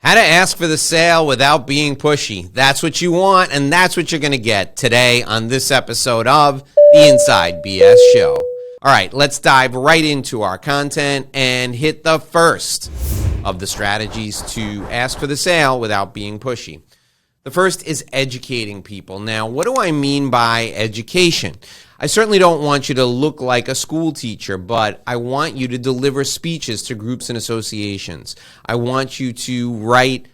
How to ask for the sale without being pushy. That's what you want, and that's what you're going to get today on this episode of the Inside BS Show. All right, let's dive right into our content and hit the first of the strategies to ask for the sale without being pushy. The first is educating people. Now, what do I mean by education? I certainly don't want you to look like a school teacher, but I want you to deliver speeches to groups and associations. I want you to write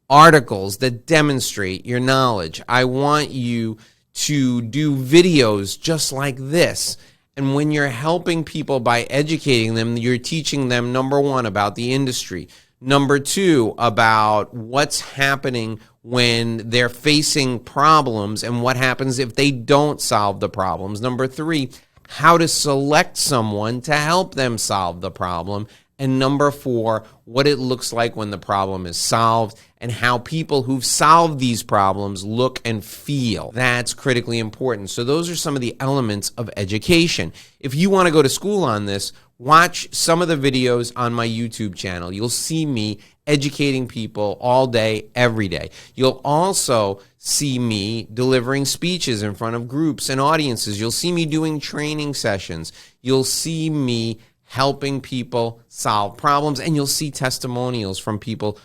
articles that demonstrate your knowledge. I want you to do videos just like this. And when you're helping people by educating them, you're teaching them, number one, about the industry. Number two, about what's happening when they're facing problems and what happens if they don't solve the problems. Number three, how to select someone to help them solve the problem. And number four, what it looks like when the problem is solved and how people who've solved these problems look and feel. That's critically important. So those are some of the elements of education. If you want to go to school on this, watch some of the videos on my YouTube channel. You'll see me educating people all day, every day. You'll also see me delivering speeches in front of groups and audiences. You'll see me doing training sessions. You'll see me helping people solve problems, and you'll see testimonials from people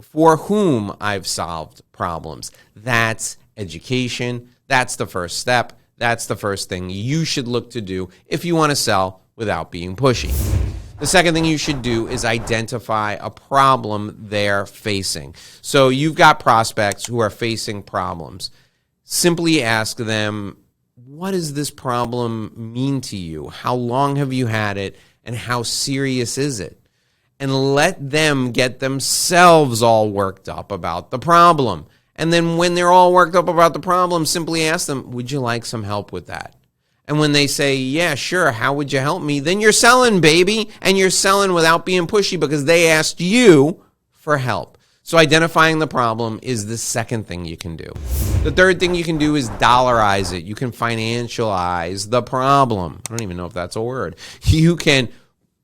for whom I've solved problems. That's education. That's the first step. That's the first thing you should look to do if you want to sell without being pushy. The second thing you should do is identify a problem they're facing. So you've got prospects who are facing problems. Simply ask them, what does this problem mean to you? How long have you had it? And how serious is it? And let them get themselves all worked up about the problem. And then when they're all worked up about the problem, simply ask them, would you like some help with that? And when they say, yeah, sure, how would you help me? Then you're selling, baby. And you're selling without being pushy because they asked you for help. So identifying the problem is the second thing you can do. The third thing you can do is dollarize it. You can financialize the problem. I don't even know if that's a word. You can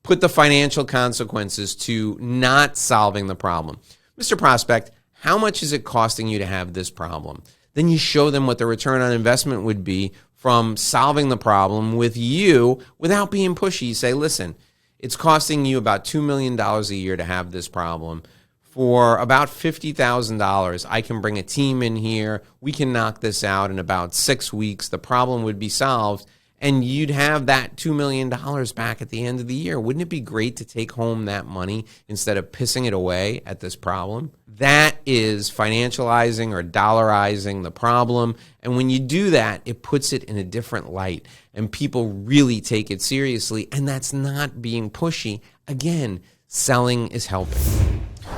put the financial consequences to not solving the problem. Mr. Prospect, how much is it costing you to have this problem? Then you show them what the return on investment would be from solving the problem with you without being pushy. You say, listen, it's costing you about $2 million a year to have this problem. For about $50,000, I can bring a team in here. We can knock this out in about 6 weeks. The problem would be solved, and you'd have that $2 million back at the end of the year. Wouldn't it be great to take home that money instead of pissing it away at this problem? That is financializing or dollarizing the problem. And when you do that, it puts it in a different light, and people really take it seriously. And that's not being pushy. Again, selling is helping.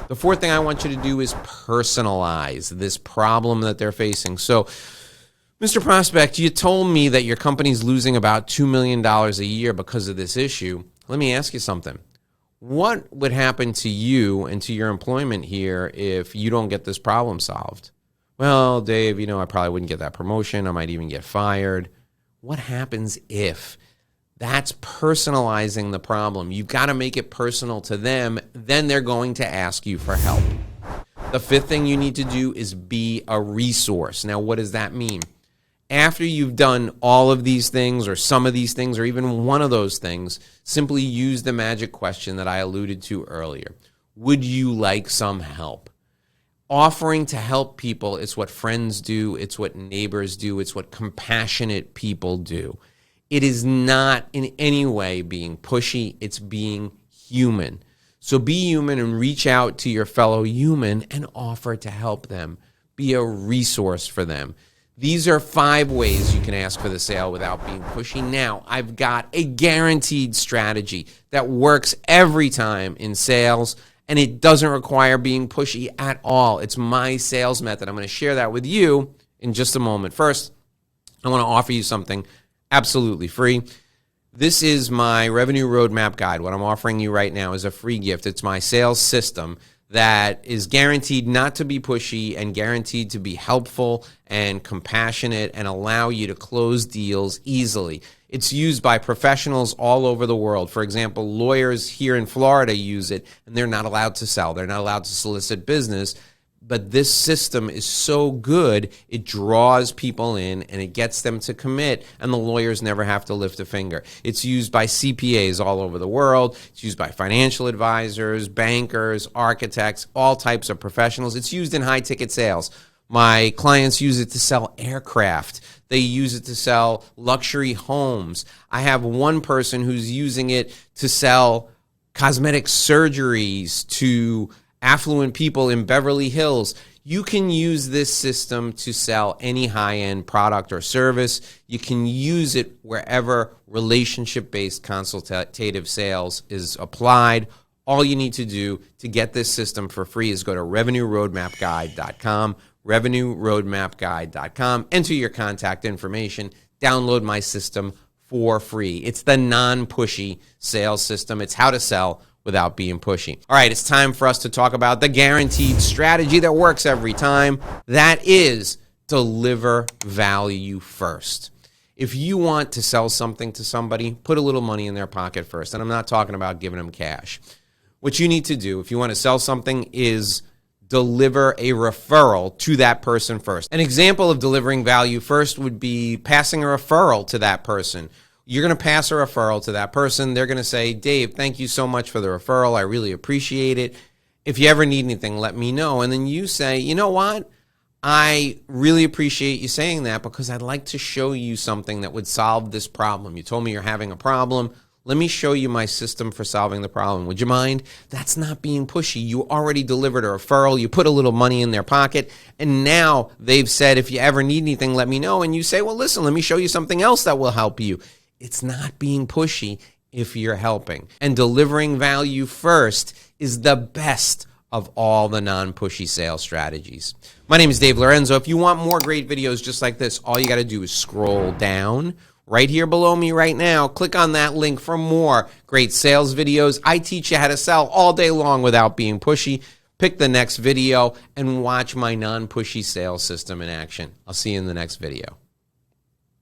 The fourth thing I want you to do is personalize this problem that they're facing. So, Mr. Prospect, you told me that your company's losing about $2 million a year because of this issue. Let me ask you something. What would happen to you and to your employment here if you don't get this problem solved? Well, Dave, I probably wouldn't get that promotion. I might even get fired. What happens if? That's personalizing the problem. You've got to make it personal to them. Then they're going to ask you for help. The fifth thing you need to do is be a resource. Now, what does that mean? After you've done all of these things or some of these things or even one of those things, simply use the magic question that I alluded to earlier. Would you like some help? Offering to help people is what friends do. It's what neighbors do. It's what compassionate people do. It is not in any way being pushy. It's being human. So be human and reach out to your fellow human and offer to help them. Be a resource for them. These are 5 ways you can ask for the sale without being pushy. Now, I've got a guaranteed strategy that works every time in sales, and it doesn't require being pushy at all. It's my sales method. I'm going to share that with you in just a moment. First, I want to offer you something absolutely free. This is my revenue roadmap guide. What I'm offering you right now is a free gift. It's my sales system that is guaranteed not to be pushy and guaranteed to be helpful and compassionate and allow you to close deals easily. It's used by professionals all over the world. For example, lawyers here in Florida use it, and they're not allowed to sell. They're not allowed to solicit business. But this system is so good, it draws people in and it gets them to commit, and the lawyers never have to lift a finger. It's used by CPAs all over the world. It's used by financial advisors, bankers, architects, all types of professionals. It's used in high-ticket sales. My clients use it to sell aircraft. They use it to sell luxury homes. I have one person who's using it to sell cosmetic surgeries to affluent people in Beverly Hills. You can use this system to sell any high-end product or service. You can use it wherever relationship-based consultative sales is applied. All you need to do to get this system for free is go to revenueroadmapguide.com, revenueroadmapguide.com, enter your contact information, download my system for free. It's the non-pushy sales system. It's how to sell without being pushy. All right, it's time for us to talk about the guaranteed strategy that works every time. That is deliver value first. If you want to sell something to somebody, put a little money in their pocket first. And I'm not talking about giving them cash. What you need to do if you want to sell something is deliver a referral to that person first. An example of delivering value first would be passing a referral to that person. You're going to pass a referral to that person. They're going to say, Dave, thank you so much for the referral. I really appreciate it. If you ever need anything, let me know. And then you say, you know what? I really appreciate you saying that because I'd like to show you something that would solve this problem. You told me you're having a problem. Let me show you my system for solving the problem. Would you mind? That's not being pushy. You already delivered a referral. You put a little money in their pocket. And now they've said, if you ever need anything, let me know. And you say, well, listen, let me show you something else that will help you. It's not being pushy if you're helping. And delivering value first is the best of all the non-pushy sales strategies. My name is Dave Lorenzo. If you want more great videos just like this, all you got to do is scroll down right here below me right now. Click on that link for more great sales videos. I teach you how to sell all day long without being pushy. Pick the next video and watch my non-pushy sales system in action. I'll see you in the next video.